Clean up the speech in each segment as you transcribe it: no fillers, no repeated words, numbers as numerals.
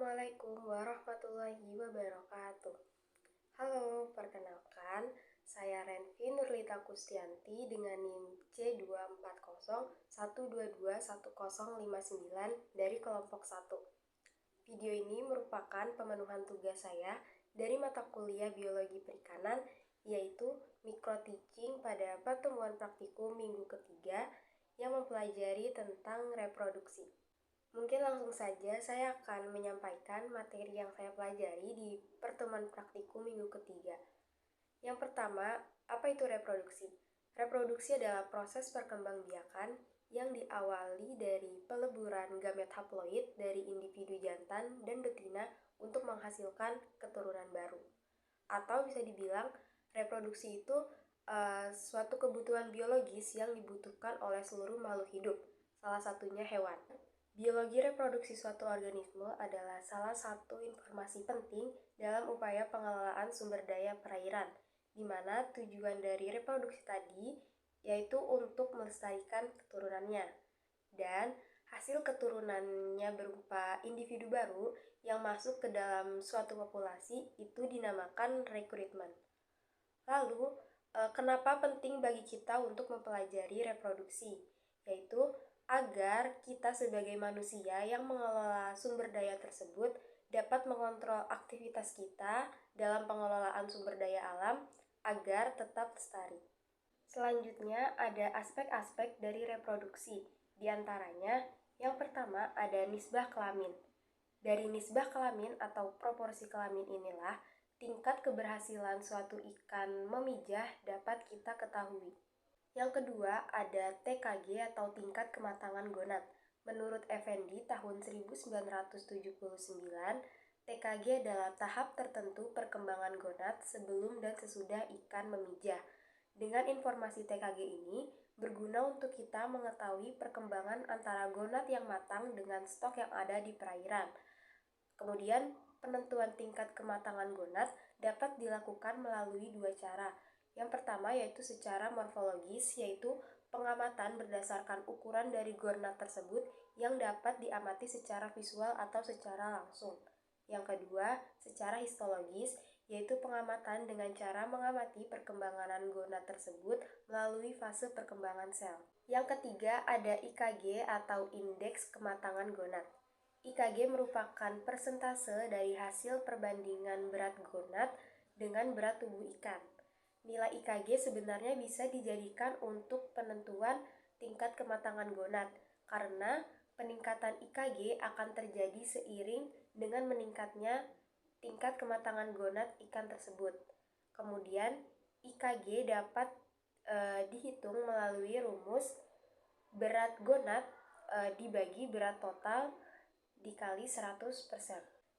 Assalamualaikum warahmatullahi wabarakatuh. Halo, perkenalkan, saya Renvi Nurlita Kustianti dengan NIM C24012210059 dari kelompok 1. Video ini merupakan pemenuhan tugas saya dari mata kuliah Biologi Perikanan, yaitu Micro Teaching pada pertemuan praktikum minggu ketiga yang mempelajari tentang reproduksi. Mungkin langsung saja saya akan menyampaikan materi yang saya pelajari di pertemuan praktikum minggu ketiga. Yang pertama, apa itu reproduksi? Reproduksi adalah proses perkembangbiakan yang diawali dari peleburan gamet haploid dari individu jantan dan betina untuk menghasilkan keturunan baru. Atau bisa dibilang, reproduksi itu suatu kebutuhan biologis yang dibutuhkan oleh seluruh makhluk hidup, salah satunya hewan. Biologi reproduksi suatu organisme adalah salah satu informasi penting dalam upaya pengelolaan sumber daya perairan, di mana tujuan dari reproduksi tadi yaitu untuk melestarikan keturunannya. Dan hasil keturunannya berupa individu baru yang masuk ke dalam suatu populasi itu dinamakan rekrutmen. Lalu, kenapa penting bagi kita untuk mempelajari reproduksi? Yaitu agar kita sebagai manusia yang mengelola sumber daya tersebut dapat mengontrol aktivitas kita dalam pengelolaan sumber daya alam agar tetap lestari. Selanjutnya ada aspek-aspek dari reproduksi. Di antaranya, yang pertama ada nisbah kelamin. Dari nisbah kelamin atau proporsi kelamin inilah tingkat keberhasilan suatu ikan memijah dapat kita ketahui. Yang kedua ada TKG atau tingkat kematangan gonad. Menurut Effendi tahun 1979, TKG adalah tahap tertentu perkembangan gonad sebelum dan sesudah ikan memijah. Dengan informasi TKG ini berguna untuk kita mengetahui perkembangan antara gonad yang matang dengan stok yang ada di perairan. Kemudian, penentuan tingkat kematangan gonad dapat dilakukan melalui dua cara. Yang pertama yaitu secara morfologis, yaitu pengamatan berdasarkan ukuran dari gonad tersebut yang dapat diamati secara visual atau secara langsung. Yang kedua, secara histologis, yaitu pengamatan dengan cara mengamati perkembangan gonad tersebut melalui fase perkembangan sel. Yang ketiga, ada IKG atau indeks kematangan gonad. IKG merupakan persentase dari hasil perbandingan berat gonad dengan berat tubuh ikan. Nilai IKG sebenarnya bisa dijadikan untuk penentuan tingkat kematangan gonad, karena peningkatan IKG akan terjadi seiring dengan meningkatnya tingkat kematangan gonad ikan tersebut. Kemudian, IKG dapat dihitung melalui rumus berat gonad dibagi berat total dikali 100%.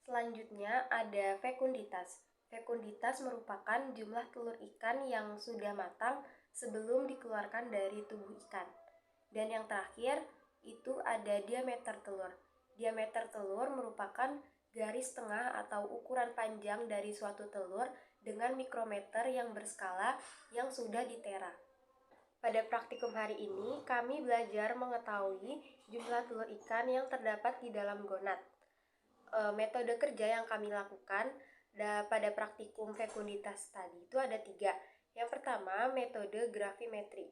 Selanjutnya ada fekunditas. Fekunditas merupakan jumlah telur ikan yang sudah matang sebelum dikeluarkan dari tubuh ikan. Dan yang terakhir itu ada diameter telur. Diameter telur merupakan garis tengah atau ukuran panjang dari suatu telur dengan mikrometer yang berskala yang sudah ditera. Pada praktikum hari ini, kami belajar mengetahui jumlah telur ikan yang terdapat di dalam gonad. Metode kerja yang kami lakukan pada praktikum fekunditas tadi itu ada 3. Yang pertama, metode gravimetri.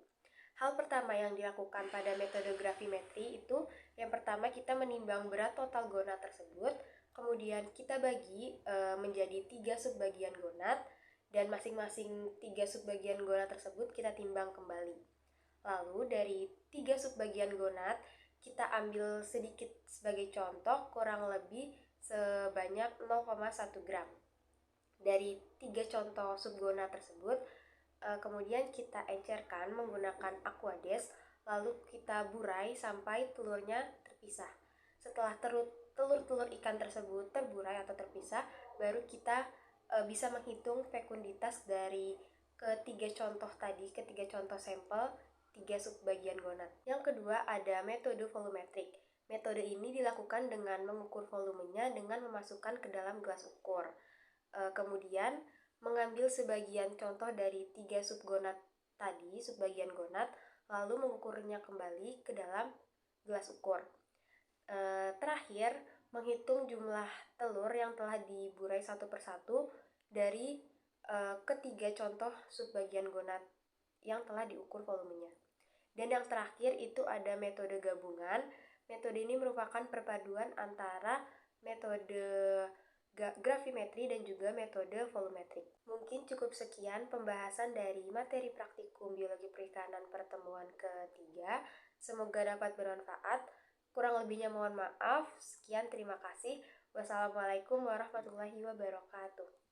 Hal pertama yang dilakukan pada metode gravimetri itu, yang pertama kita menimbang berat total gonad tersebut, kemudian kita bagi menjadi 3 subbagian gonad, dan masing-masing 3 subbagian gonad tersebut kita timbang kembali. Lalu dari 3 subbagian gonad, kita ambil sedikit sebagai contoh, kurang lebih sebanyak 0,1 gram. Dari 3 contoh subgonad tersebut, kemudian kita encerkan menggunakan aquades, lalu kita burai sampai telurnya terpisah. Setelah telur-telur ikan tersebut terburai atau terpisah, baru kita bisa menghitung fekunditas dari ketiga contoh tadi, ketiga contoh sampel 3 subbagian gonad. Yang kedua ada metode volumetrik. Metode ini dilakukan dengan mengukur volumenya dengan memasukkan ke dalam gelas ukur. Kemudian mengambil sebagian contoh dari 3 subgonad tadi, subbagian gonad, lalu mengukurnya kembali ke dalam gelas ukur. Terakhir, menghitung jumlah telur yang telah diburai satu persatu dari ketiga contoh subbagian gonad yang telah diukur volumenya. Dan yang terakhir itu ada metode gabungan. Metode ini merupakan perpaduan antara metode gravimetri dan juga metode volumetrik. Mungkin cukup sekian pembahasan dari materi praktikum biologi perikanan pertemuan ketiga. Semoga dapat bermanfaat. Kurang lebihnya mohon maaf. Sekian, terima kasih. Wassalamualaikum warahmatullahi wabarakatuh.